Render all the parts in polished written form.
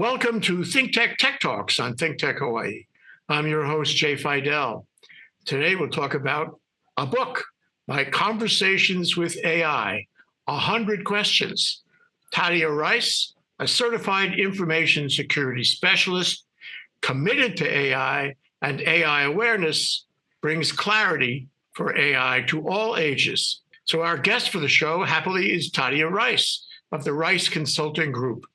Welcome to ThinkTech Tech Talks on ThinkTech Hawaii. I'm your host, Jay Fidell. Today we'll talk about a book, My Conversations with AI, 100 Questions. Tadia Rice, a certified information security specialist, committed to AI and AI awareness, brings clarity for AI to all ages. So our guest for the show, happily, is Tadia Rice of the Rice Consulting Group.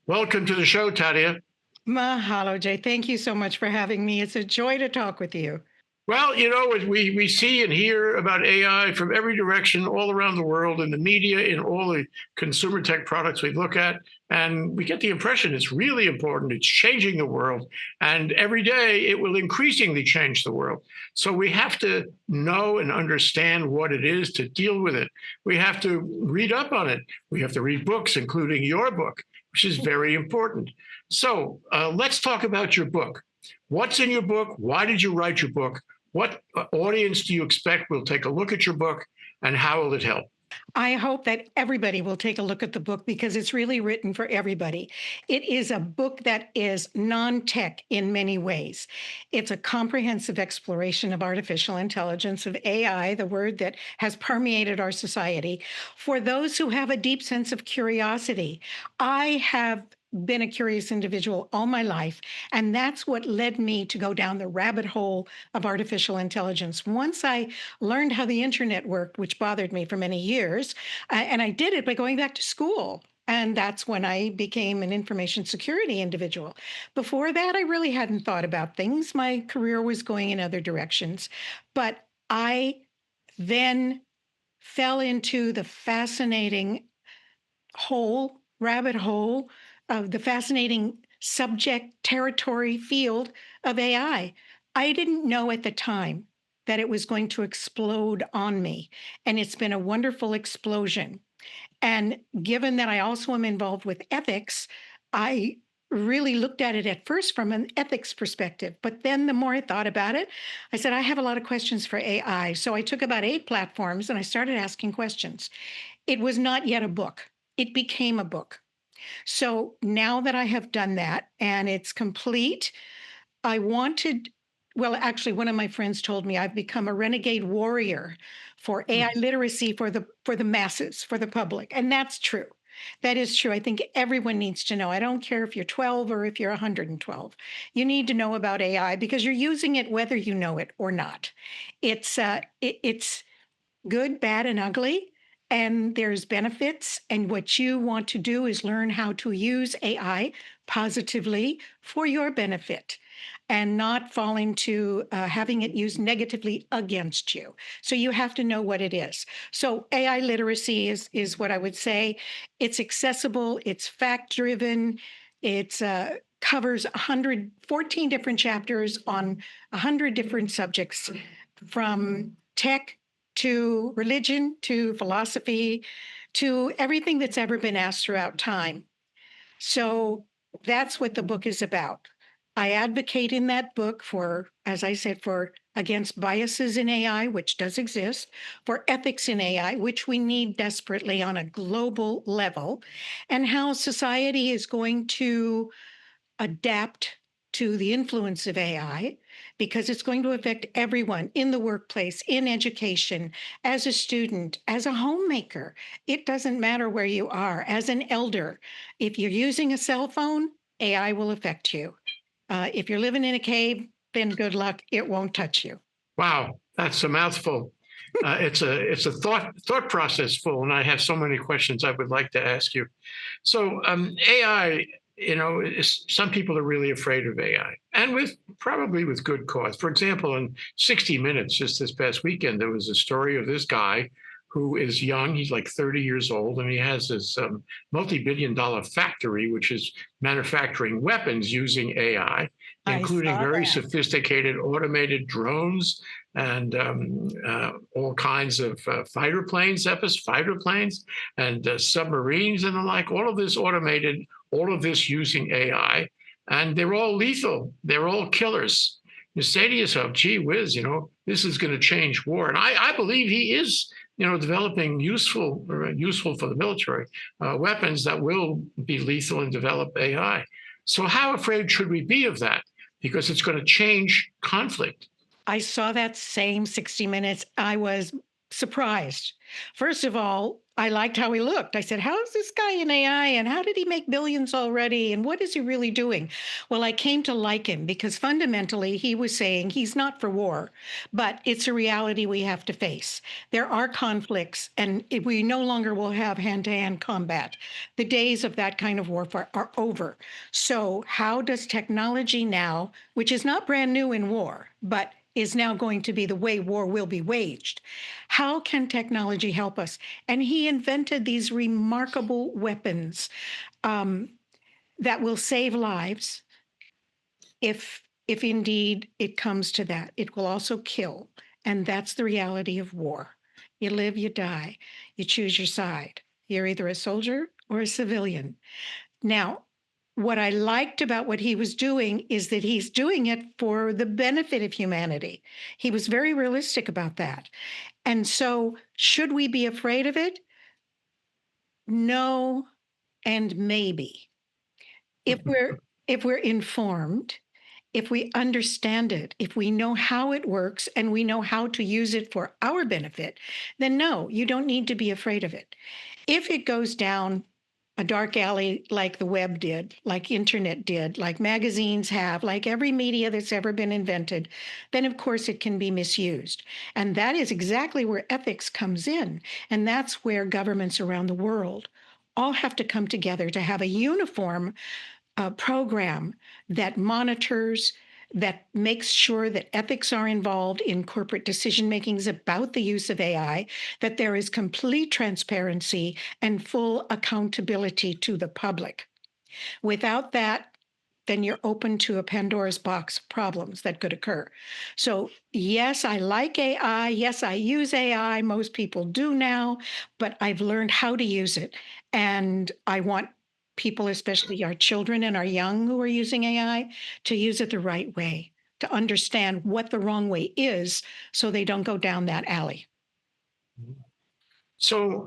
Welcome to the show, Tadia. Mahalo, Jay. Thank you so much for having me. It's a joy to talk with you. Well, we see and hear about AI from every direction all around the world in the media, in all the consumer tech products we look at. And we get the impression it's really important. It's changing the world. And every day it will increasingly change the world. So we have to know and understand what it is to deal with it. We have to read up on it. We have to read books, including your book, which is very important. So let's talk about your book. What's in your book? Why did you write your book? What audience do you expect will take a look at your book, and how will it help? I hope that everybody will take a look at the book because it's really written for everybody. It is a book that is non-tech in many ways. It's a comprehensive exploration of artificial intelligence, of AI, the word that has permeated our society, for those who have a deep sense of curiosity. I have been a curious individual all my life, and that's what led me to go down the rabbit hole of artificial intelligence. Once I learned how the internet worked, which bothered me for many years, and I did it by going back to school. And that's when I became an information security individual. Before that, I really hadn't thought about things. My career was going in other directions. But I then fell into the fascinating rabbit hole of the fascinating subject, territory, field of AI. I didn't know at the time that it was going to explode on me. And it's been a wonderful explosion. And given that I also am involved with ethics, I really looked at it at first from an ethics perspective. But then the more I thought about it, I said, I have a lot of questions for AI. So I took about 8 platforms and I started asking questions. It was not yet a book. It became a book. So now that I have done that and it's complete, actually, one of my friends told me I've become a renegade warrior for AI literacy for the masses, for the public. And that's true. That is true. I think everyone needs to know. I don't care if you're 12 or if you're 112. You need to know about AI because you're using it whether you know it or not. It's good, bad, and ugly. And there's benefits. And what you want to do is learn how to use AI positively for your benefit and not fall into having it used negatively against you. So you have to know what it is. So AI literacy is what I would say. It's accessible. It's fact-driven. It covers 114 different chapters on 100 different subjects, from tech to religion, to philosophy, to everything that's ever been asked throughout time. So that's what the book is about. I advocate in that book for, as I said, for against biases in AI, which does exist, for ethics in AI, which we need desperately on a global level, and how society is going to adapt to the influence of AI, because it's going to affect everyone in the workplace, in education, as a student, as a homemaker. It doesn't matter where you are, as an elder. If you're using a cell phone, AI will affect you. If you're living in a cave, then good luck, it won't touch you. Wow, that's a mouthful. It's a thought process full, and I have so many questions I would like to ask you. So AI, some people are really afraid of AI, and probably with good cause. For example, in 60 Minutes, just this past weekend, there was a story of this guy who is young. He's like 30 years old, and he has this multi-billion-dollar factory, which is manufacturing weapons using AI, including very sophisticated automated drones and all kinds of fighter planes, and submarines and the like. All of this automated, all of this using AI, and they're all lethal. They're all killers. You say to yourself, gee whiz, this is going to change war. And I believe he is, developing useful for the military weapons that will be lethal and develop AI. So how afraid should we be of that? Because it's going to change conflict. I saw that same 60 Minutes. I was surprised. First of all, I liked how he looked. I said, how is this guy in AI and how did he make billions already? And what is he really doing? Well, I came to like him because fundamentally he was saying he's not for war, but it's a reality we have to face. There are conflicts and we no longer will have hand to hand combat. The days of that kind of warfare are over. So, how does technology now, which is not brand new in war, but is now going to be the way war will be waged. How can technology help us? And he invented these remarkable weapons that will save lives if indeed it comes to that. It will also kill. And that's the reality of war. You live, you die. You choose your side. You're either a soldier or a civilian. Now, what I liked about what he was doing is that he's doing it for the benefit of humanity. He was very realistic about that. And so, should we be afraid of it? No, and maybe. If we're informed, if we understand it, if we know how it works and we know how to use it for our benefit, then no, you don't need to be afraid of it. If it goes down a dark alley like the web did, like internet did, like magazines have, like every media that's ever been invented, then of course it can be misused. And that is exactly where ethics comes in. And that's where governments around the world all have to come together to have a uniform program that monitors, that makes sure that ethics are involved in corporate decision makings about the use of AI, that there is complete transparency and full accountability to the public. Without that, then you're open to a Pandora's box of problems that could occur. So, yes, I like AI. Yes, I use AI. Most people do now, but I've learned how to use it. And I want people, especially our children and our young who are using AI, to use it the right way, to understand what the wrong way is so they don't go down that alley. So,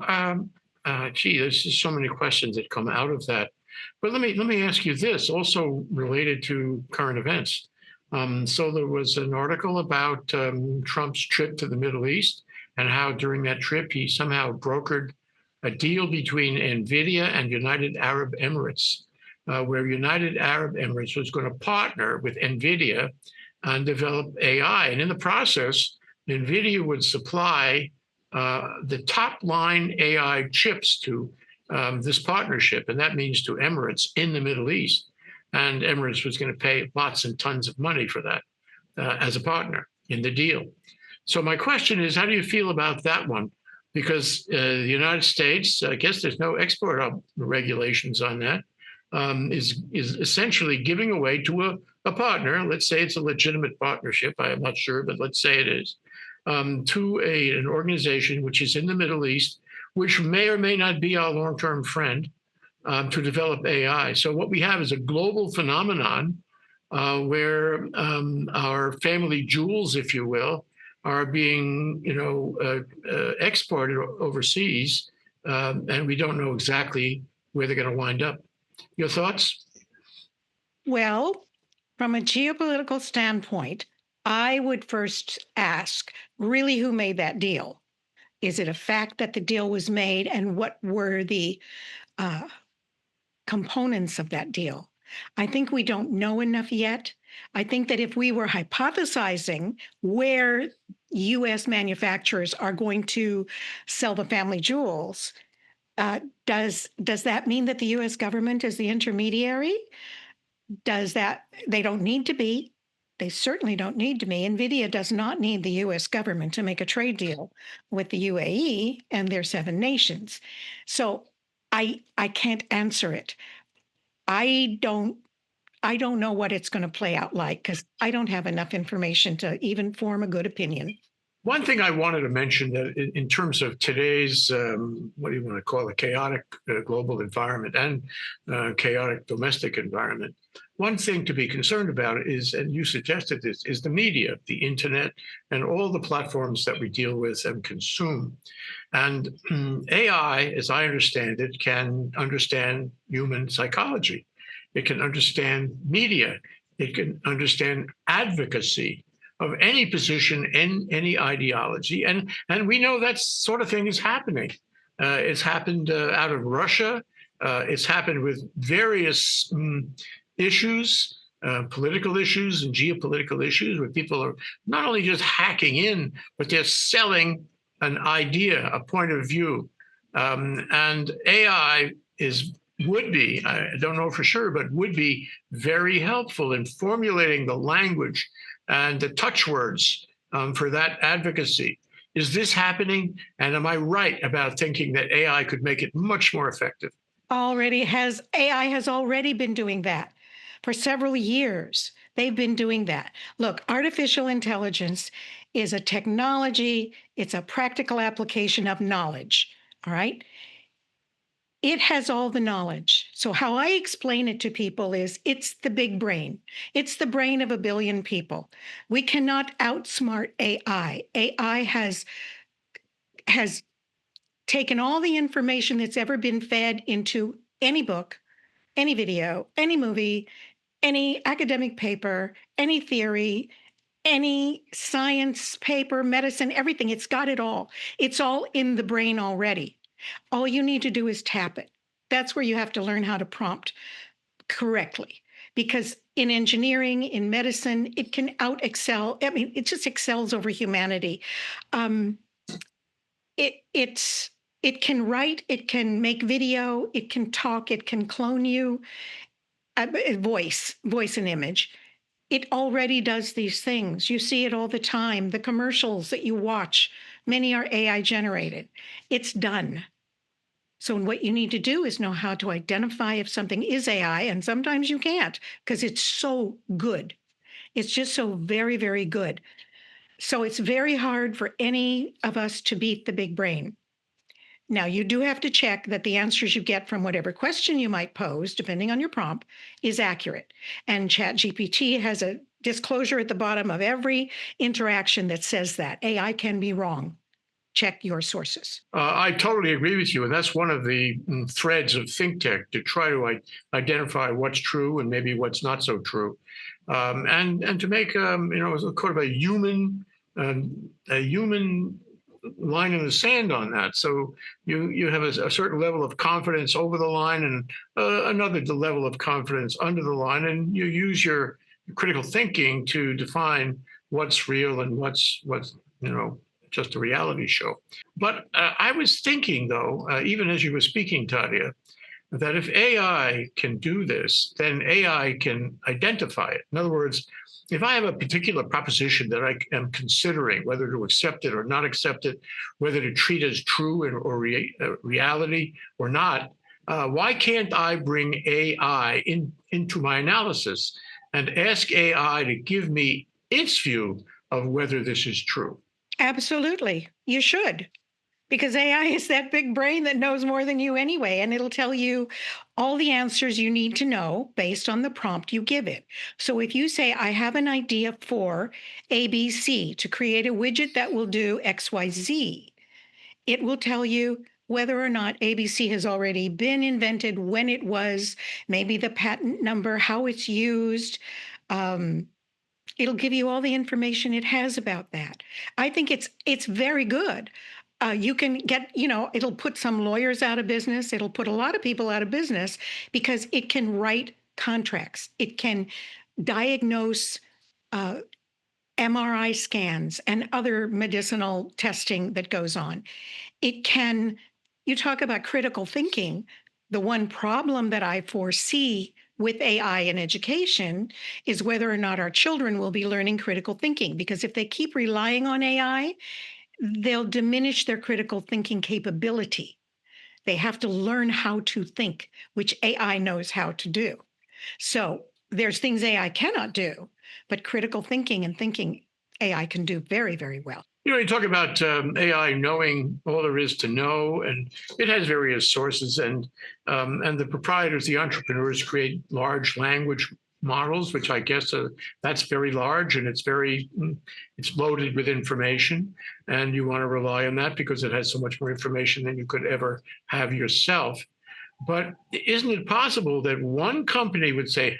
gee, there's just so many questions that come out of that. But let me ask you this, also related to current events. So there was an article about Trump's trip to the Middle East and how during that trip he somehow brokered a deal between NVIDIA and United Arab Emirates, where United Arab Emirates was going to partner with NVIDIA and develop AI. And in the process, NVIDIA would supply the top line AI chips to this partnership. And that means to Emirates in the Middle East. And Emirates was going to pay lots and tons of money for that as a partner in the deal. So my question is, how do you feel about that one? Because the United States, I guess there's no export regulations on that, is essentially giving away to a partner. Let's say it's a legitimate partnership. I am not sure, but let's say it is, to an organization which is in the Middle East, which may or may not be our long-term friend, to develop AI. So what we have is a global phenomenon where our family jewels, if you will, are being, exported overseas, and we don't know exactly where they're going to wind up. Your thoughts? Well, from a geopolitical standpoint, I would first ask really who made that deal? Is it a fact that the deal was made and what were the uh, components of that deal? I think we don't know enough yet. I think that if we were hypothesizing where US manufacturers are going to sell the family jewels, does that mean that the US government is the intermediary? Does that they don't need to be? They certainly don't need to be. NVIDIA does not need the US government to make a trade deal with the UAE and their seven nations. So I can't answer it. I don't I don't know what it's going to play out like because I don't have enough information to even form a good opinion. One thing I wanted to mention that in terms of today's, what do you want to call it, chaotic global environment and chaotic domestic environment, one thing to be concerned about is, and you suggested this, is the media, the internet, and all the platforms that we deal with and consume. And AI, as I understand it, can understand human psychology. It can understand media. It can understand advocacy of any position in any ideology. And we know that sort of thing is happening. It's happened out of Russia. It's happened with various issues, political issues and geopolitical issues, where people are not only just hacking in, but they're selling an idea, a point of view. And AI would be, I don't know for sure, but would be very helpful in formulating the language and the touch words for that advocacy. Is this happening? And am I right about thinking that AI could make it much more effective? AI has already been doing that for several years. They've been doing that. Look, artificial intelligence is a technology, it's a practical application of knowledge. All right. It has all the knowledge. So, how I explain it to people is it's the big brain. It's the brain of a billion people. We cannot outsmart AI. AI has taken all the information that's ever been fed into any book, any video, any movie, any academic paper, any theory, any science paper, medicine, everything. It's got it all. It's all in the brain already. All you need to do is tap it. That's where you have to learn how to prompt correctly. Because in engineering, in medicine, it can out excel. I mean, it just excels over humanity. Um, it can write, it can make video, it can talk, it can clone you, voice and image. It already does these things. You see it all the time. The commercials that you watch, many are AI generated. It's done. So what you need to do is know how to identify if something is AI, and sometimes you can't because it's so good. It's just so very, very good. So it's very hard for any of us to beat the big brain. Now, you do have to check that the answers you get from whatever question you might pose, depending on your prompt, is accurate. And ChatGPT has a disclosure at the bottom of every interaction that says that AI can be wrong. Check your sources. I totally agree with you. And that's one of the threads of ThinkTech, to try to identify what's true and maybe what's not so true. And to make, sort of a human line in the sand on that. So you have a certain level of confidence over the line and another level of confidence under the line, and you use your critical thinking to define what's real and what's just a reality show. But I was thinking, though, even as you were speaking, Tadia, that if AI can do this, then AI can identify it. In other words, if I have a particular proposition that I am considering whether to accept it or not accept it, whether to treat as true or reality or not, why can't I bring AI into my analysis and ask AI to give me its view of whether this is true? Absolutely. You should. Because AI is that big brain that knows more than you anyway, and it'll tell you all the answers you need to know based on the prompt you give it. So if you say, I have an idea for ABC to create a widget that will do XYZ, it will tell you whether or not ABC has already been invented, when it was, maybe the patent number, how it's used. It'll give you all the information it has about that. I think it's very good. You can get, it'll put some lawyers out of business. It'll put a lot of people out of business because it can write contracts. It can diagnose MRI scans and other medicinal testing that goes on. You talk about critical thinking. The one problem that I foresee with AI in education is whether or not our children will be learning critical thinking. Because if they keep relying on AI, they'll diminish their critical thinking capability. They have to learn how to think, which AI knows how to do. So there's things AI cannot do, but critical thinking and thinking AI can do very, very well. You talk about AI knowing all there is to know, and it has various sources, and the proprietors, the entrepreneurs, create large language models, which I guess that's very large, and it's loaded with information, and you want to rely on that because it has so much more information than you could ever have yourself. But isn't it possible that one company would say,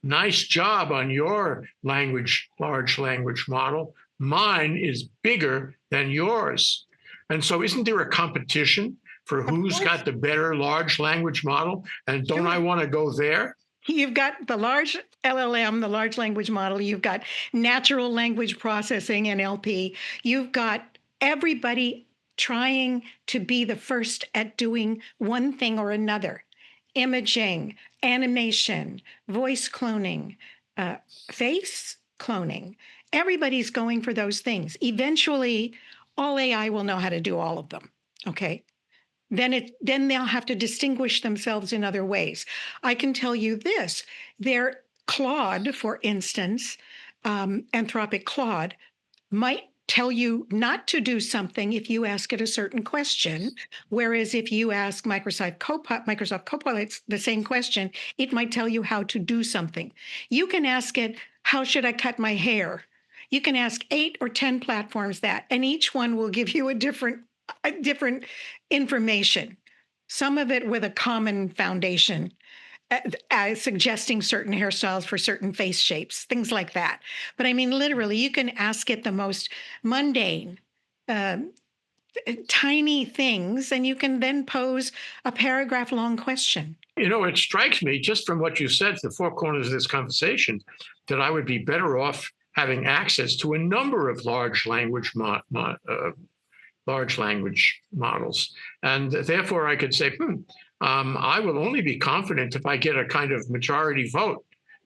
nice job on your large language model. Mine is bigger than yours. And so isn't there a competition for Of who's course, got the better large language model? And don't I sure. want to go there? You've got the large LLM, the large language model. You've got natural language processing, NLP. You've got everybody trying to be the first at doing one thing or another: imaging, animation, voice cloning, uh, face cloning. Everybody's going for those things. Eventually, all AI will know how to do all of them. Okay. Then they'll have to distinguish themselves in other ways. I can tell you this: their Claude, for instance, Anthropic Claude, might tell you not to do something if you ask it a certain question. Whereas if you ask Microsoft Copilot the same question, it might tell you how to do something. You can ask it, how should I cut my hair? You can ask 8 or 10 platforms that, and each one will give you a different information. Some of it with a common foundation, suggesting certain hairstyles for certain face shapes, things like that. But I mean, literally, you can ask it the most mundane, uh, tiny things, and you can then pose a paragraph long question. It strikes me just from what you said, the four corners of this conversation, that I would be better off having access to a number of large language models. And therefore, I could say, I will only be confident if I get a kind of majority vote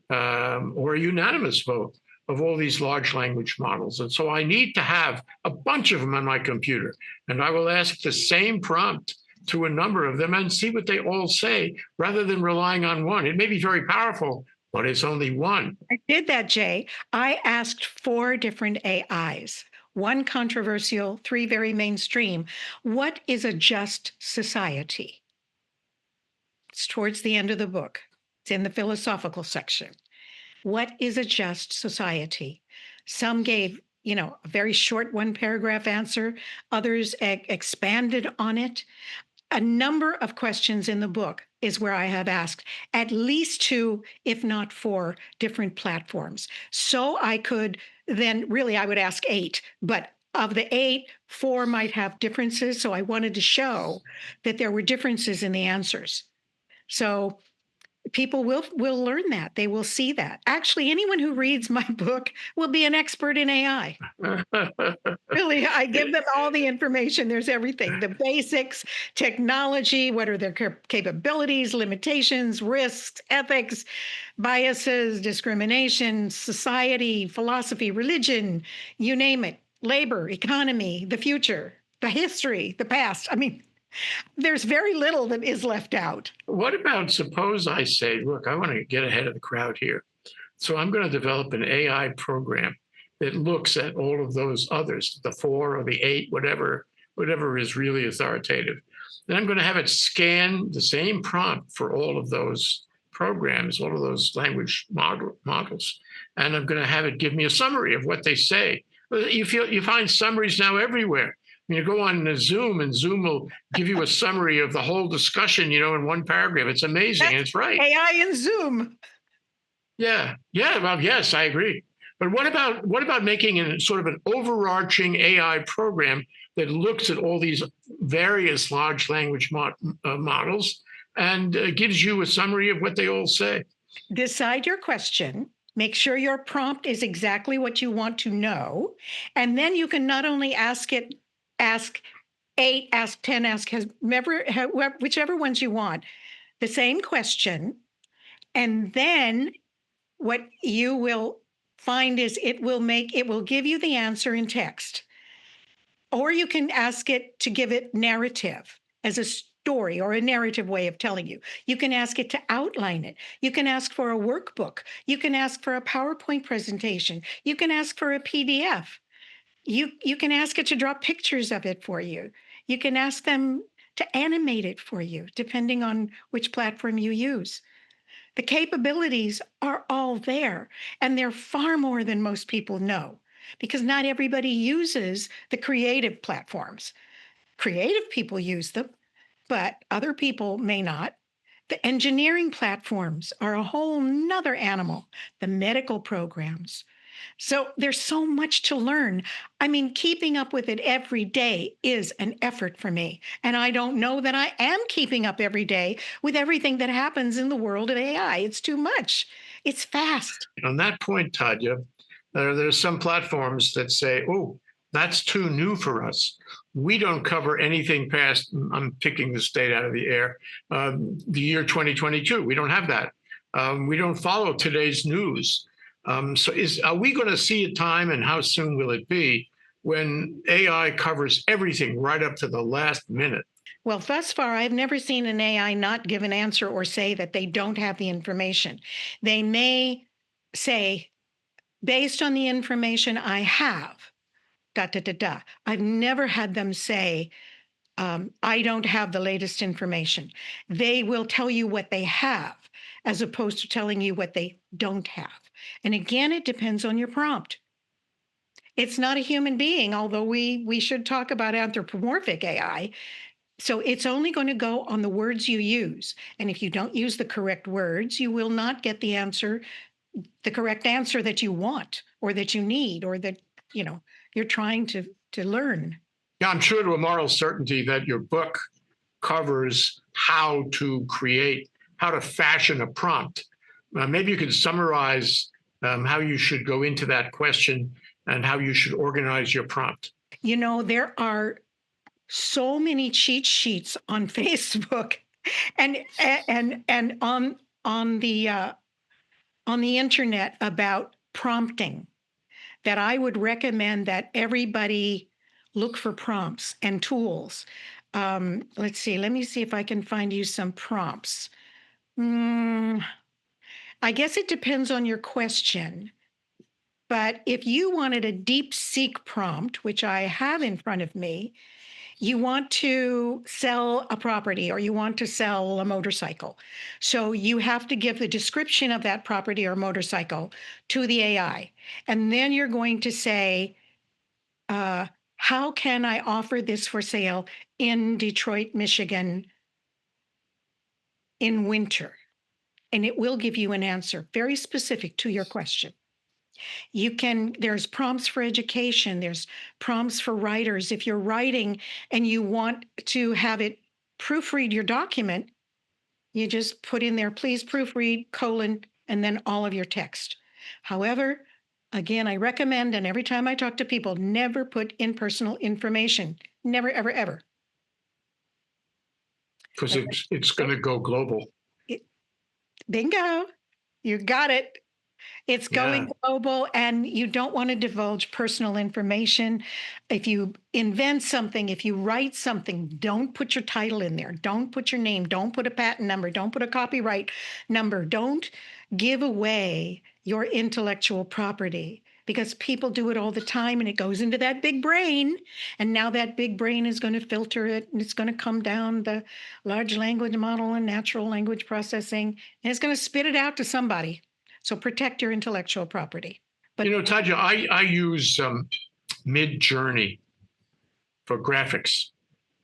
or a unanimous vote of all these large language models. And so I need to have a bunch of them on my computer. And I will ask the same prompt to a number of them and see what they all say rather than relying on one. It may be very powerful, but it's only one. I did that, Jay. I asked 4 different AIs, one controversial, 3 very mainstream. What is a just society? It's towards the end of the book. It's in the philosophical section. What is a just society? Some gave, a very short 1 paragraph answer. Others expanded on it. A number of questions in the book is where I have asked at least 2, if not 4, different platforms. So I could then really, I would ask 8, but of the 8, 4 might have differences. So I wanted to show that there were differences in the answers. So people will learn that. They will see that. Actually, anyone who reads my book will be an expert in AI. Really, I give them all the information. There's everything: the basics, technology, what are their capabilities, limitations, risks, ethics, biases, discrimination, society, philosophy, religion, you name it, labor, economy, the future, the history, the past. I mean, there's very little that is left out. What about suppose I say, look, I want to get ahead of the crowd here. So I'm going to develop an AI program that looks at all of those others, the 4 or the 8, whatever is really authoritative. Then I'm going to have it scan the same prompt for all of those programs, all of those language models. And I'm going to have it give me a summary of what they say. You find summaries now everywhere. You go on Zoom, and Zoom will give you a summary of the whole discussion, in 1 paragraph. It's amazing. And it's right. AI and Zoom. Yeah. Well, yes, I agree. But what about making a sort of an overarching AI program that looks at all these various large language models and gives you a summary of what they all say? Decide your question. Make sure your prompt is exactly what you want to know. And then you can not only ask 8, ask 10, ask whichever ones you want, the same question. And then what you will find is it will give you the answer in text. Or you can ask it to give it narrative as a story or a narrative way of telling you. You can ask it to outline it. You can ask for a workbook. You can ask for a PowerPoint presentation. You can ask for a PDF. You can ask it to draw pictures of it for you. You can ask them to animate it for you, depending on which platform you use. The capabilities are all there, and they're far more than most people know, because not everybody uses the creative platforms. Creative people use them, but other people may not. The engineering platforms are a whole nother animal, the medical programs. So there's so much to learn. I mean, keeping up with it every day is an effort for me. And I don't know that I am keeping up every day with everything that happens in the world of AI. It's too much. It's fast. On that point, Tadia, there's some platforms that say, oh, that's too new for us. We don't cover anything past, I'm picking this date out of the air, the year 2022. We don't have that. We don't follow today's news. Are we going to see a time, and how soon will it be, when AI covers everything right up to the last minute? Well, thus far, I've never seen an AI not give an answer or say that they don't have the information. They may say, based on the information I have, da da da da. I've never had them say, I don't have the latest information. They will tell you what they have as opposed to telling you what they don't have. And again, it depends on your prompt. It's not a human being, although we should talk about anthropomorphic AI. So it's only going to go on the words you use. And if you don't use the correct words, you will not get the answer, the correct answer that you want or that you need or that, you're trying to learn. Yeah, I'm sure to a moral certainty that your book covers how to fashion a prompt. Maybe you could summarize how you should go into that question and how you should organize your prompt. There are so many cheat sheets on Facebook and on the internet about prompting that I would recommend that everybody look for prompts and tools. Let's see. Let me see if I can find you some prompts. I guess it depends on your question. But if you wanted a deep seek prompt, which I have in front of me, you want to sell a property or you want to sell a motorcycle. So you have to give the description of that property or motorcycle to the AI. And then you're going to say, how can I offer this for sale in Detroit, Michigan in winter? And it will give you an answer very specific to your question. There's prompts for education, there's prompts for writers. If you're writing and you want to have it proofread your document, you just put in there, please proofread, and then all of your text. However, again, I recommend, and every time I talk to people, never put in personal information. Never, ever, ever. Because it's going to go global. Bingo. You got it. It's going global, and you don't want to divulge personal information. If you invent something, if you write something, don't put your title in there. Don't put your name. Don't put a patent number. Don't put a copyright number. Don't give away your intellectual property, because people do it all the time, and it goes into that big brain. And now that big brain is going to filter it, and it's going to come down the large language model and natural language processing, and it's going to spit it out to somebody. So protect your intellectual property. But Tadia, I use Mid-Journey for graphics.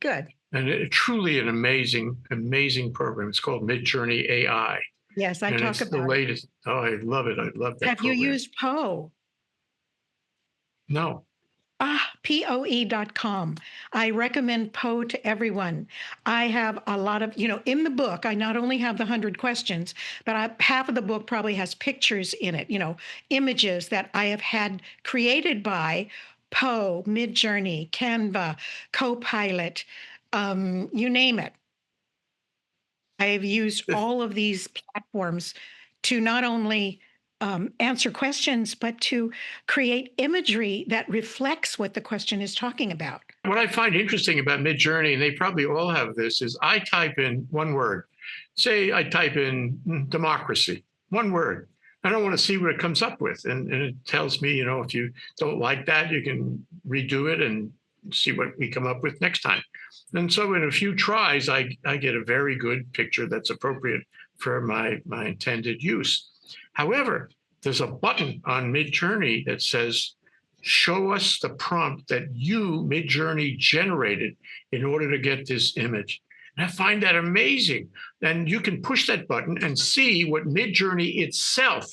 Good. And truly an amazing program. It's called Mid-Journey AI. Yes, I talk about the latest. Oh, I love it. I love that. Have you used Poe? No. POE.com. I recommend Poe to everyone. I have a lot of, in the book, I not only have the 100 questions, but half of the book probably has pictures in it, images that I have had created by Poe, Midjourney, Canva, Copilot, you name it. I have used all of these platforms to not only answer questions, but to create imagery that reflects what the question is talking about. What I find interesting about Midjourney, and they probably all have this, is I type in one word. Say I type in democracy, one word. I don't want to see what it comes up with. And it tells me, if you don't like that, you can redo it and see what we come up with next time. And so in a few tries, I get a very good picture that's appropriate for my intended use. However, there's a button on Midjourney that says, show us the prompt that you, Midjourney, generated in order to get this image. And I find that amazing. And you can push that button and see what Midjourney itself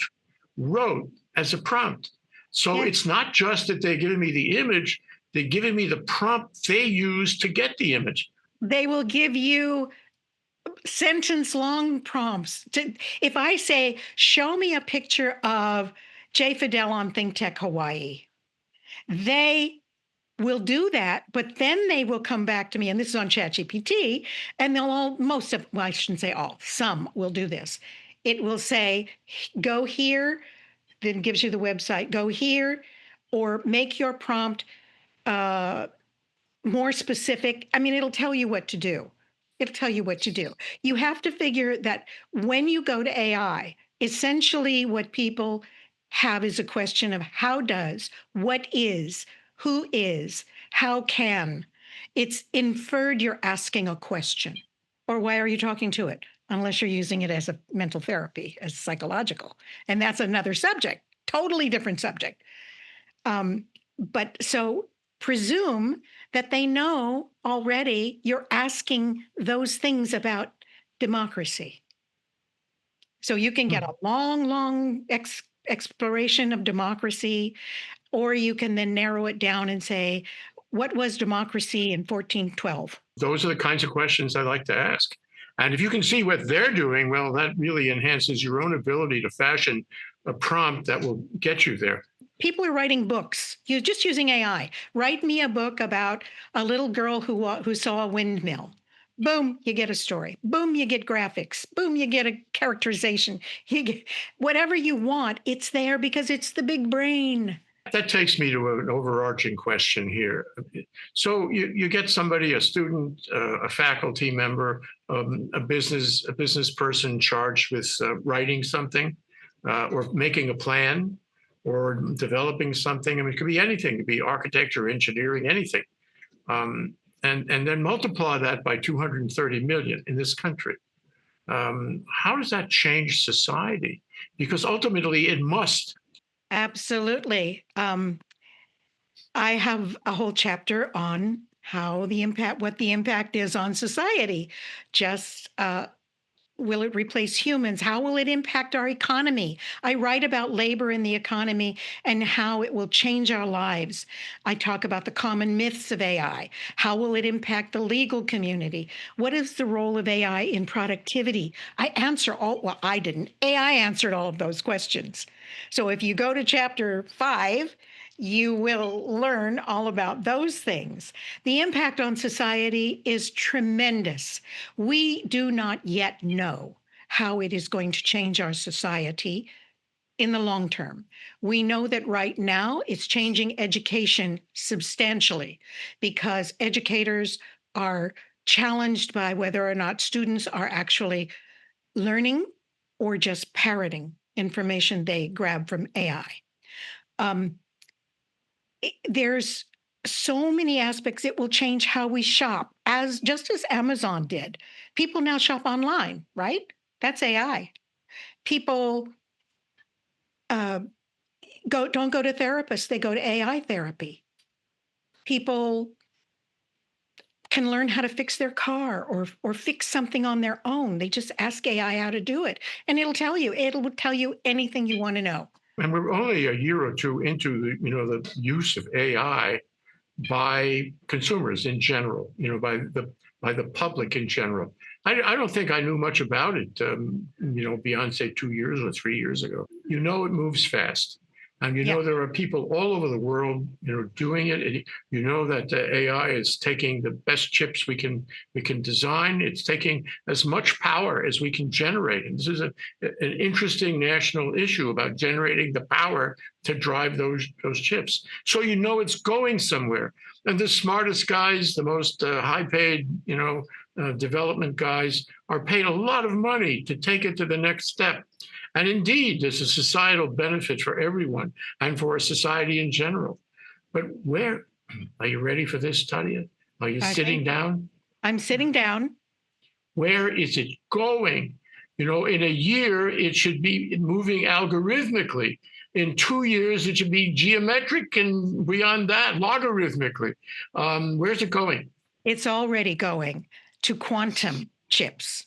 wrote as a prompt. So Yes. it's not just that they're giving me the image, they're giving me the prompt they use to get the image. They will give you sentence long prompts. If I say, show me a picture of Jay Fidell on ThinkTech Hawaii, they will do that, but then they will come back to me, and this is on ChatGPT, and they'll all, most of, well, I shouldn't say all, some will do this. It will say, go here, then gives you the website, go here, or make your prompt uh, more specific. I mean, it'll tell you what to do. It'll tell you what to do. You have to figure that when you go to AI, essentially what people have is a question of how does, what is, who is, how can. It's inferred you're asking a question. Or why are you talking to it? Unless you're using it as a mental therapy, as psychological. And that's another subject, totally different subject. But so presume that they know already you're asking those things about democracy. So you can get a long, long exploration of democracy, or you can then narrow it down and say, what was democracy in 1412? Those are the kinds of questions I like to ask. And if you can see what they're doing, well, that really enhances your own ability to fashion a prompt that will get you there. People are writing books. You're just using AI. Write me a book about a little girl who saw a windmill. Boom, you get a story. Boom, you get graphics. Boom, you get a characterization. You get whatever you want. It's there because it's the big brain. That takes me to an overarching question here. So you get somebody, a student, a faculty member, a business person charged with writing something or making a plan or developing something. I mean, it could be anything. It could be architecture, engineering, anything. And then multiply that by 230 million in this country. How does that change society? Because ultimately it must. Absolutely. I have a whole chapter on how what the impact is on society. Just will it replace humans? How will it impact our economy? I write about labor in the economy and how it will change our lives. I talk about the common myths of AI. How will it impact the legal community? What is the role of AI in productivity? I answer all, well, I didn't. AI answered all of those questions. So if you go to chapter 5, you will learn all about those things. The impact on society is tremendous. We do not yet know how it is going to change our society in the long term. We know that right now it's changing education substantially because educators are challenged by whether or not students are actually learning or just parroting information they grab from AI. There's so many aspects. It will change how we shop, as just as Amazon did. People now shop online, right? That's AI. People uh, don't go to therapists; they go to AI therapy. People can learn how to fix their car or fix something on their own. They just ask AI how to do it, and it'll tell you. It'll tell you anything you want to know. And we're only a year or two into the use of AI by consumers in general, by the public in general. I don't think I knew much about it, beyond say 2 years or 3 years ago. It moves fast. And Yeah. there are people all over the world, doing it. You know that AI is taking the best chips we can design. It's taking as much power as we can generate. And this is an interesting national issue about generating the power to drive those chips. So it's going somewhere. And the smartest guys, the most high-paid, development guys, are paid a lot of money to take it to the next step. And indeed, there's a societal benefit for everyone and for a society in general. But where are you ready for this, Tadia? Are you sitting down? I'm sitting down. Where is it going? In a year, it should be moving algorithmically. In 2 years, it should be geometric, and beyond that, logarithmically. Where's it going? It's already going. to quantum chips,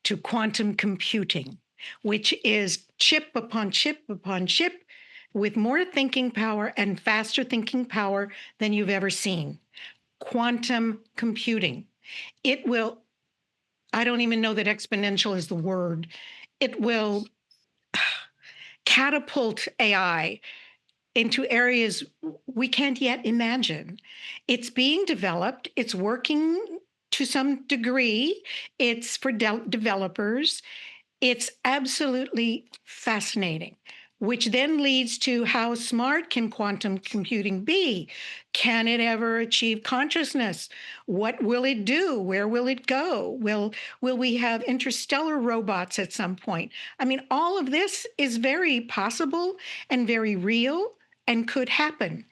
to quantum computing, which is chip upon chip upon chip with more thinking power and faster thinking power than you've ever seen. Quantum computing. It will, I don't even know that exponential is the word. It will catapult AI into areas we can't yet imagine. It's being developed, it's working to some degree, it's for developers. It's absolutely fascinating, which then leads to how smart can quantum computing be? Can it ever achieve consciousness? What will it do? Where will it go? Will we have interstellar robots at some point? I mean, all of this is very possible and very real and could happen.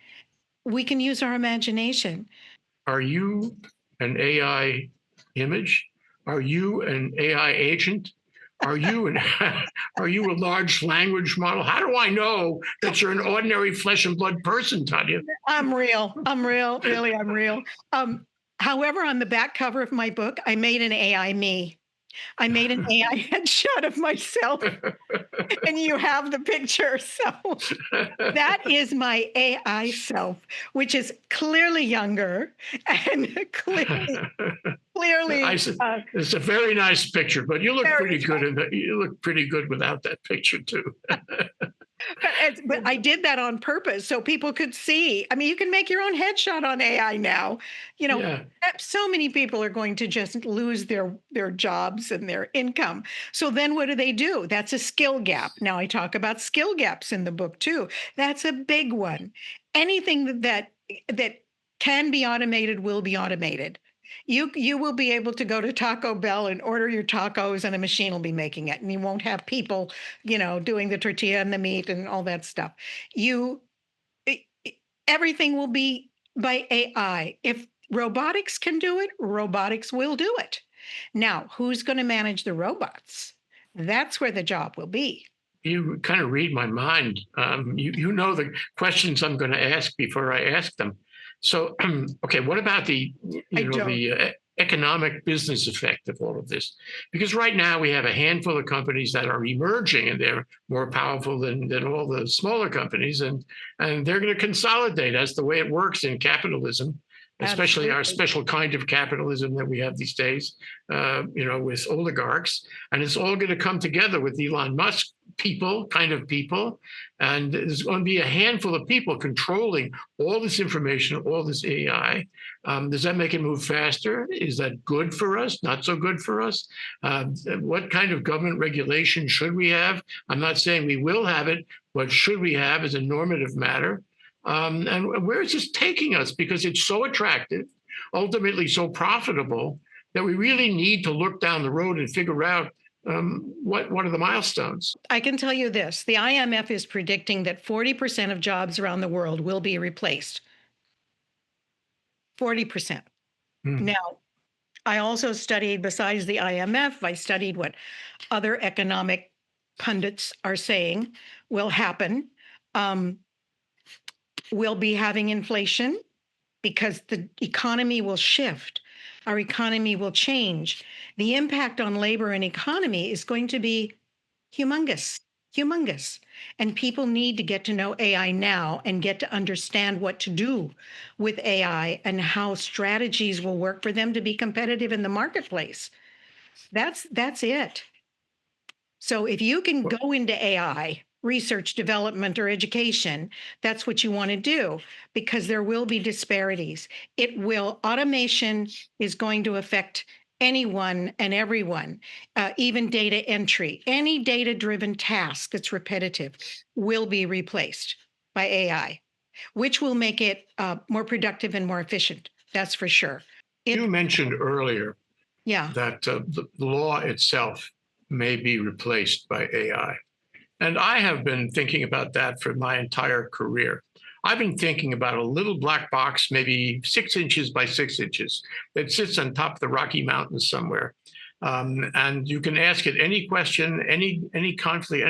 We can use our imagination. Are you an AI image? Are you an AI agent? Are you are you a large language model? How do I know that you're an ordinary flesh and blood person, Tadia? I'm real. I'm real. Really, I'm real. Um, However, on the back cover of my book, I made an AI me. I made an AI headshot of myself, and you have the picture. So that is my AI self, which is clearly younger and clearly It's a very nice picture, but you look very pretty good you look pretty good without that picture too. But I did that on purpose so people could see. I mean, you can make your own headshot on AI now. Yeah. So many people are going to just lose their jobs and their income. So then what do? That's a skill gap. Now I talk about skill gaps in the book too. That's a big one. Anything that can be automated will be automated. You will be able to go to Taco Bell and order your tacos, and a machine will be making it, and you won't have people, doing the tortilla and the meat and all that stuff. You Everything will be by AI. If robotics can do it, robotics will do it. Now, who's going to manage the robots? That's where the job will be. You kind of read my mind. You know the questions I'm going to ask before I ask them. So, okay, what about the economic business effect of all of this? Because right now we have a handful of companies that are emerging, and they're more powerful than all the smaller companies, and they're going to consolidate. That's the way it works in capitalism, especially our special kind of capitalism that we have these days, with oligarchs. And it's all going to come together with Elon Musk people, and there's going to be a handful of people controlling all this information, all this AI. Does that make it move faster? Is that good for us? Not so good for us? What kind of government regulation should we have? I'm not saying we will have it. What should we have is a normative matter. And where is this taking us? Because it's so attractive, ultimately so profitable, that we really need to look down the road and figure out what are the milestones. I can tell you this. The IMF is predicting that 40% of jobs around the world will be replaced. 40%. Now, I also studied, besides the IMF, I studied what other economic pundits are saying will happen. We'll be having inflation because the economy will shift. Our economy will change. The impact on labor and economy is going to be humongous. And people need to get to know AI now and get to understand what to do with AI and how strategies will work for them to be competitive in the marketplace. That's it. So if you can go into AI, research, development, or education, that's what you want to do, because there will be disparities. Automation is going to affect anyone and everyone, even data entry. Any data-driven task that's repetitive will be replaced by AI, which will make it more productive and more efficient. That's for sure. You mentioned earlier that the law itself may be replaced by AI. And I have been thinking about that for my entire career. I've been thinking about a little black box, maybe 6 inches by 6 inches, that sits on top of the Rocky Mountains somewhere. And you can ask it any question, any conflict,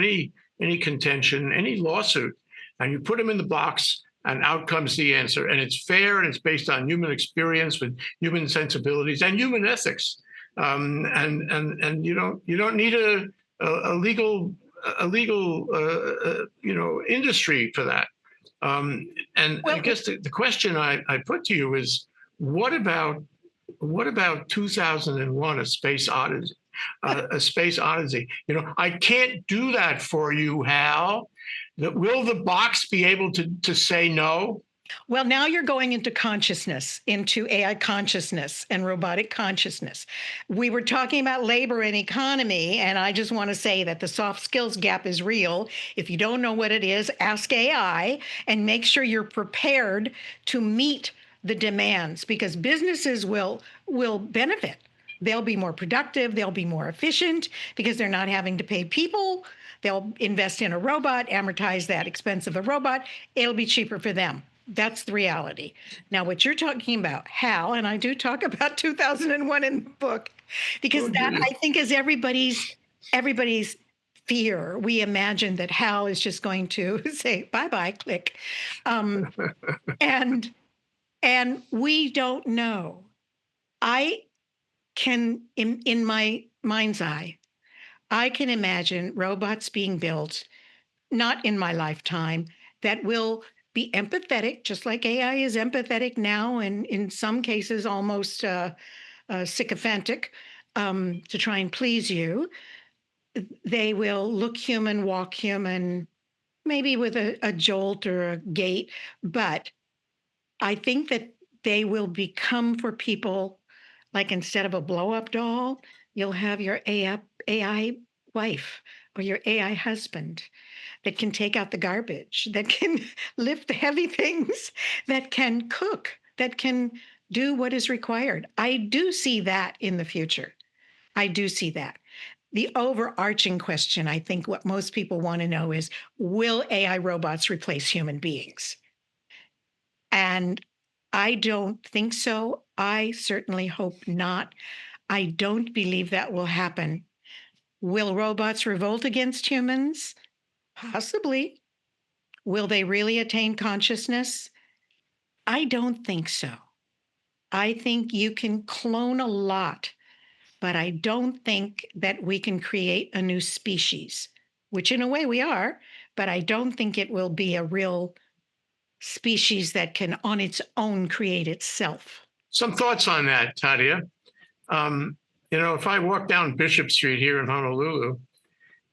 any contention, any lawsuit, and you put them in the box, and out comes the answer. And it's fair and it's based on human experience with human sensibilities and human ethics. And you don't need a legal industry for that. And I Well, guess the question I put to you is, what about 2001: A Space Odyssey? A Space Odyssey. I can't do that for you, Hal. Will the box be able to say no? Well, now you're going into consciousness, into AI consciousness and robotic consciousness. We were talking about labor and economy, and I just want to say that the soft skills gap is real. If you don't know what it is, ask AI and make sure you're prepared to meet the demands, because businesses will benefit. They'll be more productive, they'll be more efficient because they're not having to pay people. They'll invest in a robot, amortize that expense of the robot. It'll be cheaper for them. That's the reality. Now, what you're talking about, Hal, and I do talk about 2001 in the book, because Oh, that, do I think, is everybody's fear. We imagine that Hal is just going to say bye-bye, click. And and we don't know. I can, in my mind's eye, I can imagine robots being built, not in my lifetime, that will be empathetic, just like AI is empathetic now, and in some cases almost sycophantic, to try and please you. They will look human, walk human, maybe with a jolt or a gait, but I think that they will become for people, like, instead of a blow up doll, you'll have your AI wife or your AI husband that can take out the garbage, that can lift the heavy things, that can cook, that can do what is required. I do see that in the future. I do see that. The overarching question, I think what most people want to know is, will AI robots replace human beings? And I don't think so. I certainly hope not. I don't believe that will happen. Will robots revolt against humans? Possibly. Will they really attain consciousness? I don't think so. I think you can clone a lot, but I don't think that we can create a new species, which in a way we are, but I don't think it will be a real species that can on its own create itself. Some thoughts on that, Tadia. If I walk down Bishop Street here in Honolulu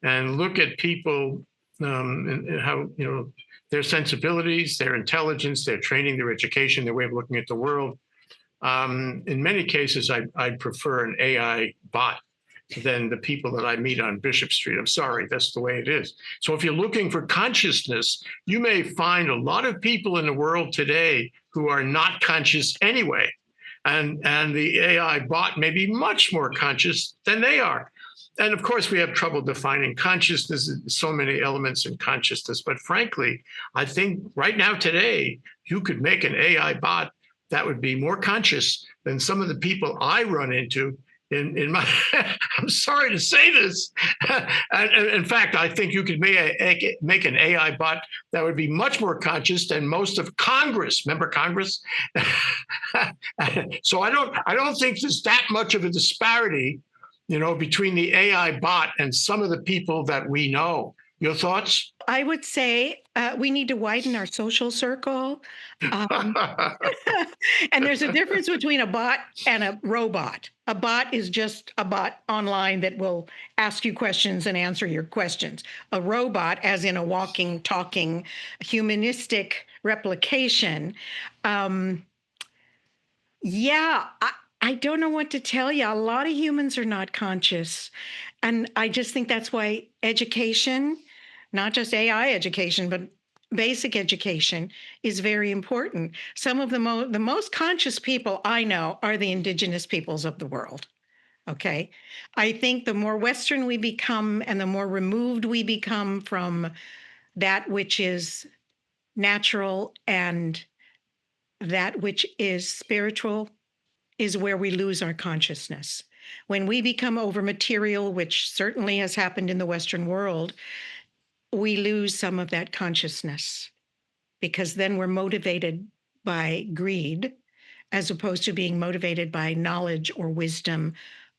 and look at people, and how, their sensibilities, their intelligence, their training, their education, their way of looking at the world, in many cases, I'd prefer an AI bot than the people that I meet on Bishop Street. I'm sorry, that's the way it is. So if you're looking for consciousness, you may find a lot of people in the world today who are not conscious anyway. And the AI bot may be much more conscious than they are. And of course, we have trouble defining consciousness. There's so many elements in consciousness. But frankly, I think right now, today, you could make an AI bot that would be more conscious than some of the people I run into in my, I'm sorry to say this. And in fact, I think you could make an AI bot that would be much more conscious than most of Congress. Remember Congress? So I don't think there's that much of a disparity, between the AI bot and some of the people that we know. Your thoughts? I would say we need to widen our social circle. Um, and there's a difference between a bot and a robot. A bot is just a bot online that will ask you questions and answer your questions. A robot, as in a walking, talking, humanistic replication. Yeah, I don't know what to tell you. A lot of humans are not conscious. And I just think that's why education, not just AI education, but basic education is very important. Some of the most conscious people I know are the indigenous peoples of the world. Okay. I think the more Western we become and the more removed we become from that which is natural and that which is spiritual is where we lose our consciousness. When we become over material, which certainly has happened in the Western world, we lose some of that consciousness because then we're motivated by greed as opposed to being motivated by knowledge or wisdom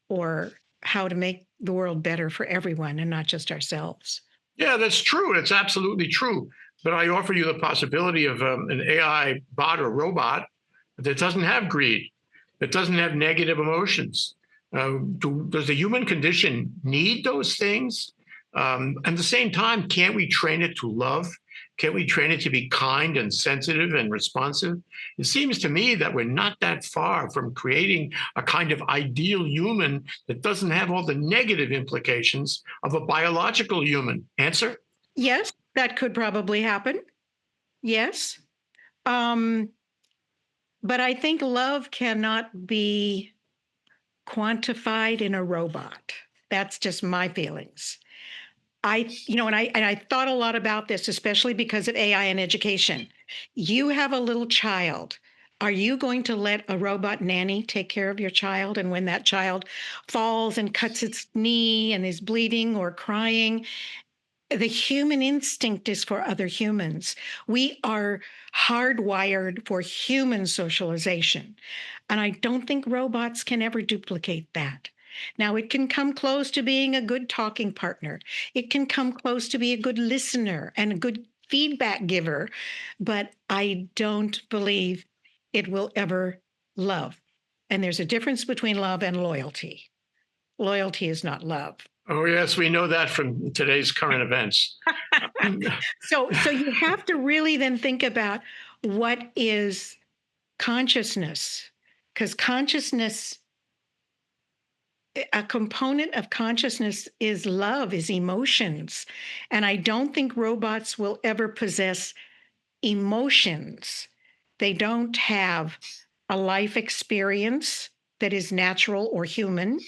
or how to make the world better for everyone and not just ourselves. Yeah, that's true. It's absolutely true. But I offer you the possibility of an AI bot or robot that doesn't have greed, that doesn't have negative emotions. Does the human condition need those things? At the same time, can't we train it to love? Can't we train it to be kind and sensitive and responsive? It seems to me that we're not that far from creating a kind of ideal human that doesn't have all the negative implications of a biological human. Answer? Yes, that could probably happen. Yes. Um, but I think love cannot be quantified in a robot. That's just my feelings. And I thought a lot about this, especially because of AI and education. You have a little child. Are you going to let a robot nanny take care of your child? And when that child falls and cuts its knee and is bleeding or crying, the human instinct is for other humans. We are hardwired for human socialization. And I don't think robots can ever duplicate that. Now, it can come close to being a good talking partner. It can come close to be a good listener and a good feedback giver, but I don't believe it will ever love. And there's a difference between love and loyalty. Loyalty is not love. Oh, yes, we know that from today's current events. So you have to really then think about what is consciousness, because consciousness, a component of consciousness is love, is emotions. And I don't think robots will ever possess emotions. They don't have a life experience that is natural or human.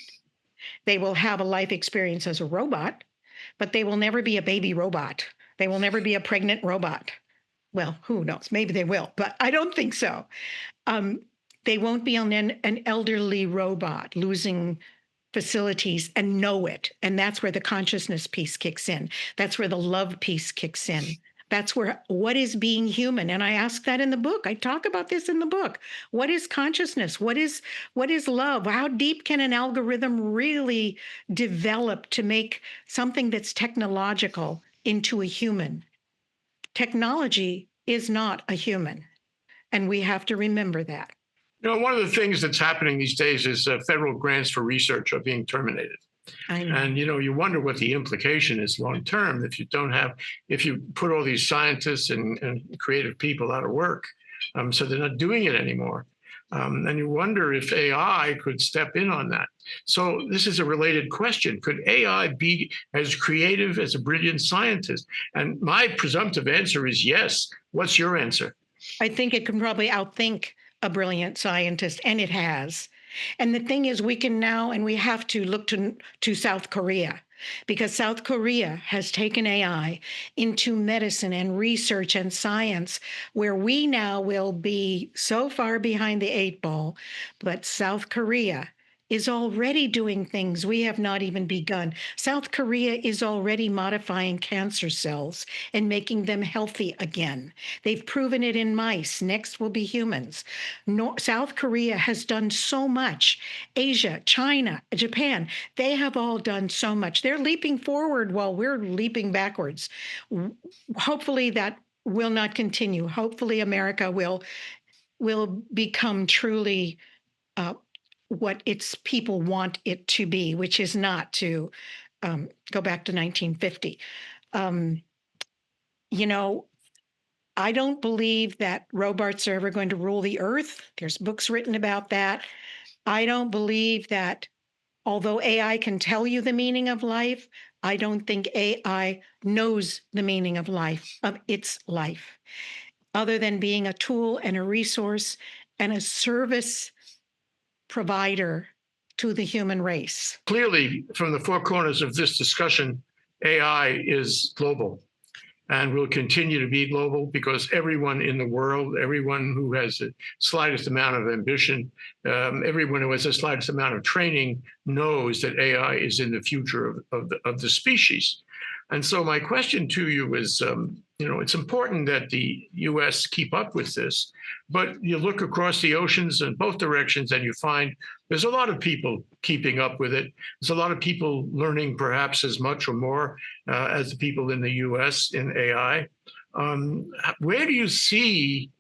They will have a life experience as a robot, but they will never be a baby robot. They will never be a pregnant robot. Well, who knows? Maybe they will, but I don't think so. They won't be on an elderly robot losing facilities and know it. And that's where the consciousness piece kicks in. That's where the love piece kicks in. That's where what is being human. And I ask that in the book. I talk about this in the book. What is consciousness? What is love? How deep can an algorithm really develop to make something that's technological into a human? Technology is not a human. And we have to remember that. You know, one of the things that's happening these days is federal grants for research are being terminated. I know. And, you wonder what the implication is long term if you put all these scientists and creative people out of work. So they're not doing it anymore. And you wonder if AI could step in on that. So this is a related question. Could AI be as creative as a brilliant scientist? And my presumptive answer is yes. What's your answer? I think it can probably outthink a brilliant scientist, and it has. And the thing is, we can now, and we have to look to South Korea, because South Korea has taken AI into medicine and research and science, where we now will be so far behind the eight ball. But South Korea is already doing things we have not even begun. South Korea is already modifying cancer cells and making them healthy again. They've proven it in mice. Next will be humans. South Korea has done so much. Asia, China, Japan, they have all done so much. They're leaping forward while we're leaping backwards. Hopefully that will not continue. Hopefully America will become truly what its people want it to be, which is not to go back to 1950. I don't believe that robots are ever going to rule the earth. There's books written about that. I don't believe that, although AI can tell you the meaning of life, I don't think AI knows the meaning of life, of its life, other than being a tool and a resource and a service provider to the human race. Clearly, from the four corners of this discussion, AI is global and will continue to be global because everyone in the world, everyone who has the slightest amount of ambition, everyone who has the slightest amount of training knows that AI is in the future of the species. And so my question to you is, it's important that the U.S. keep up with this, but you look across the oceans in both directions and you find there's a lot of people keeping up with it. There's a lot of people learning perhaps as much or more as the people in the U.S. in AI. Where do you see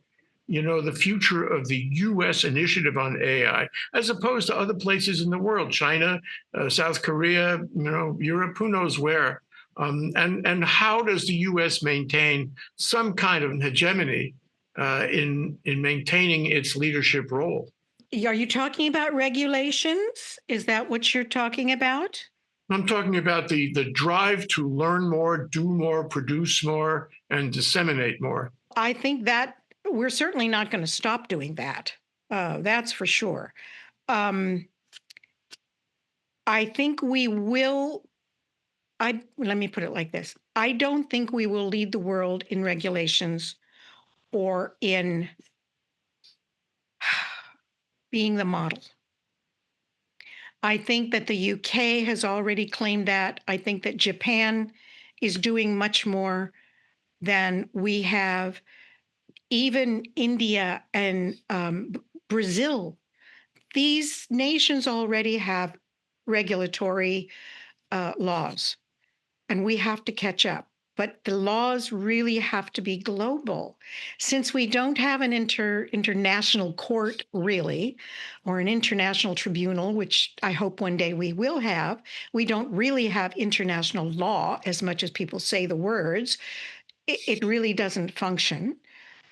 the future of the U.S. initiative on AI, as opposed to other places in the world, China, South Korea, Europe, who knows where? And how does the U.S. maintain some kind of hegemony in maintaining its leadership role? Are you talking about regulations? Is that what you're talking about? I'm talking about the drive to learn more, do more, produce more, and disseminate more. I think that we're certainly not going to stop doing that. That's for sure. Um, I think we will. Let me put it like this: I don't think we will lead the world in regulations or in being the model. I think that the UK has already claimed that. I think that Japan is doing much more than we have. Even India and Brazil, these nations already have regulatory laws, and we have to catch up. But the laws really have to be global. Since we don't have an international court, really, or an international tribunal, which I hope one day we will have, we don't really have international law as much as people say the words. It really doesn't function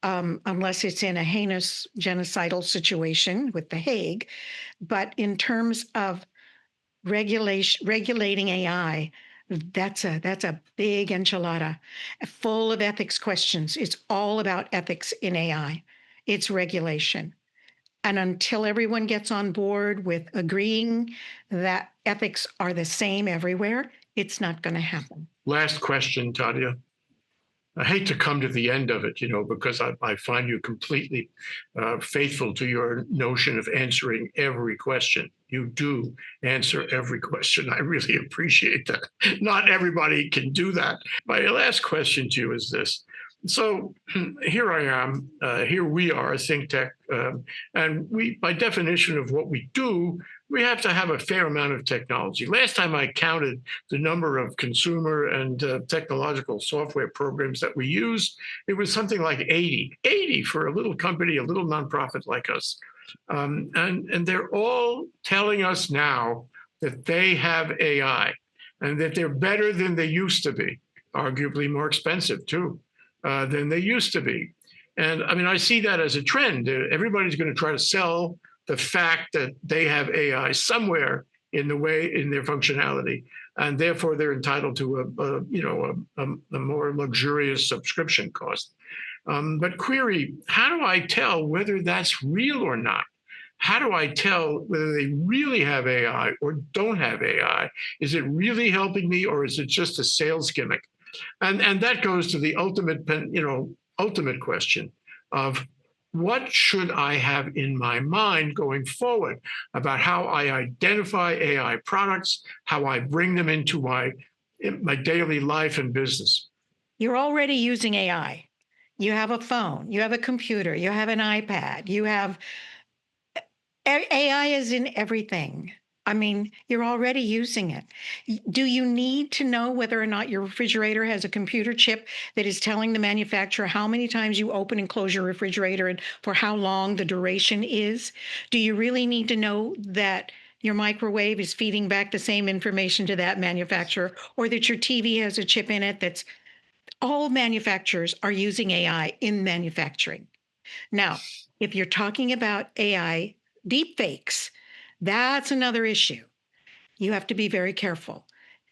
unless it's in a heinous genocidal situation with The Hague. But in terms of regulating AI, that's a big enchilada full of ethics questions. It's all about ethics in AI. It's regulation. And until everyone gets on board with agreeing that ethics are the same everywhere, it's not going to happen. Last question, Tadia. I hate to come to the end of it, because I find you completely faithful to your notion of answering every question. You do answer every question. I really appreciate that. Not everybody can do that. My last question to you is this. So here I am, here we are, ThinkTech, and we, by definition of what we do, we have to have a fair amount of technology. Last time I counted the number of consumer and technological software programs that we use, it was something like 80 for a little company, a little nonprofit like us. And they're all telling us now that they have AI and that they're better than they used to be, arguably more expensive too. Than they used to be. And I mean, I see that as a trend. Everybody's going to try to sell the fact that they have AI somewhere in their functionality, and therefore they're entitled to a more luxurious subscription cost. But query, how do I tell whether that's real or not? How do I tell whether they really have AI or don't have AI? Is it really helping me, or is it just a sales gimmick? And that goes to the ultimate question of what should I have in my mind going forward about how I identify AI products, how I bring them into my daily life and business. You're already using AI. You have a phone, you have a computer, you have an iPad, you have AI is in everything. I mean, you're already using it. Do you need to know whether or not your refrigerator has a computer chip that is telling the manufacturer how many times you open and close your refrigerator and for how long the duration is? Do you really need to know that your microwave is feeding back the same information to that manufacturer, or that your TV has a chip in it? That's all manufacturers are using AI in manufacturing. Now, if you're talking about AI deepfakes, that's another issue. You have to be very careful.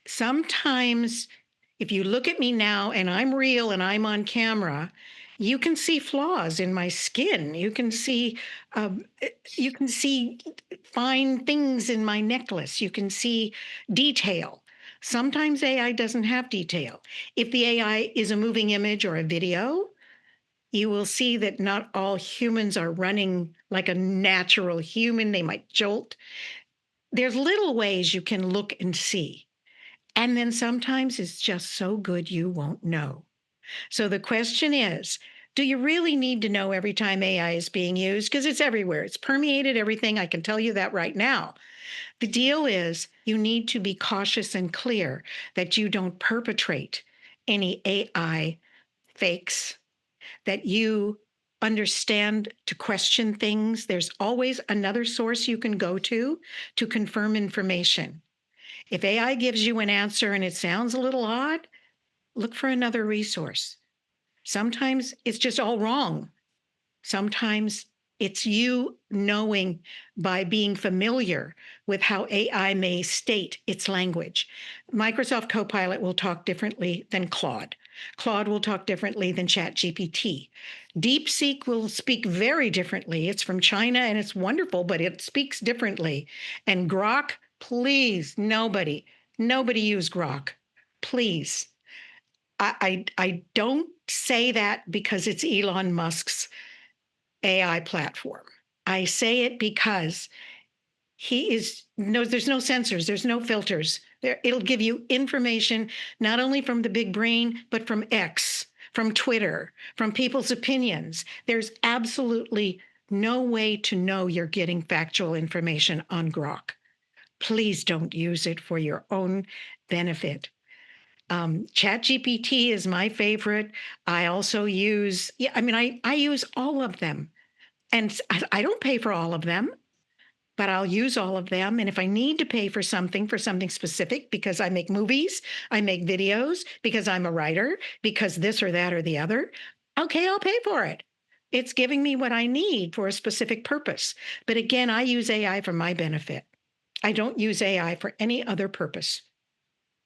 Sometimes, if you look at me now and I'm real and I'm on camera, you can see flaws in my skin. You can see fine things in my necklace. You can see detail. Sometimes AI doesn't have detail. If the AI is a moving image or a video, you will see that not all humans are running like a natural human. They might jolt. There's little ways you can look and see. And then sometimes it's just so good you won't know. So the question is, do you really need to know every time AI is being used? Because it's everywhere. It's permeated everything. I can tell you that right now. The deal is you need to be cautious and clear that you don't perpetrate any AI fakes, that you understand to question things. There's always another source you can go to confirm information. If AI gives you an answer and it sounds a little odd, look for another resource. Sometimes it's just all wrong. Sometimes it's you knowing by being familiar with how AI may state its language. Microsoft Copilot will talk differently than Claude. Claude will talk differently than ChatGPT. DeepSeek will speak very differently. It's from China and it's wonderful, but it speaks differently. And Grok, please, nobody use Grok. Please. I don't say that because it's Elon Musk's AI platform. I say it because there's no censors, there's no filters. It'll give you information not only from the big brain, but from X, from Twitter, from people's opinions. There's absolutely no way to know you're getting factual information on Grok. Please don't use it for your own benefit. ChatGPT is my favorite. I also use, I use all of them. And I don't pay for all of them, but I'll use all of them. And if I need to pay for something specific, because I make movies, I make videos, because I'm a writer, because this or that or the other, okay, I'll pay for it. It's giving me what I need for a specific purpose. But again, I use AI for my benefit. I don't use AI for any other purpose.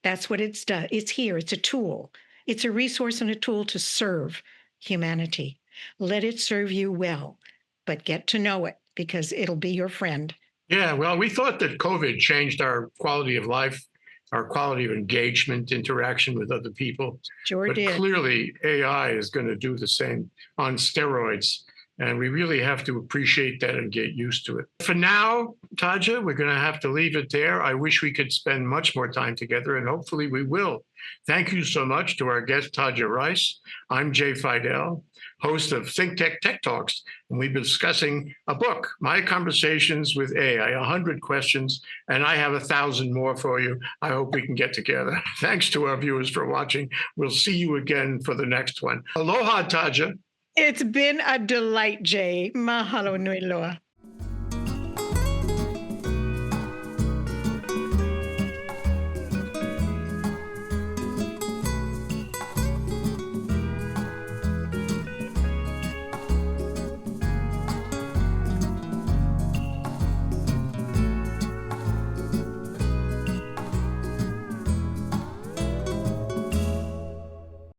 That's what it's done. It's here. It's a tool. It's a resource and a tool to serve humanity. Let it serve you well, but get to know it because it'll be your friend. Yeah, well, we thought that COVID changed our quality of life, our quality of engagement, interaction with other people. Sure But did. clearly, AI is going to do the same on steroids. And we really have to appreciate that and get used to it. For now, Tadia, we're going to have to leave it there. I wish we could spend much more time together, and hopefully we will. Thank you so much to our guest, Tadia Rice. I'm Jay Fidell, host of ThinkTech Tech Talks, and we've been discussing a book, My Conversations with AI, 100 questions, and I have 1,000 more for you. I hope we can get together. Thanks to our viewers for watching. We'll see you again for the next one. Aloha, Tadia. It's been a delight, Jay. Mahalo nui loa.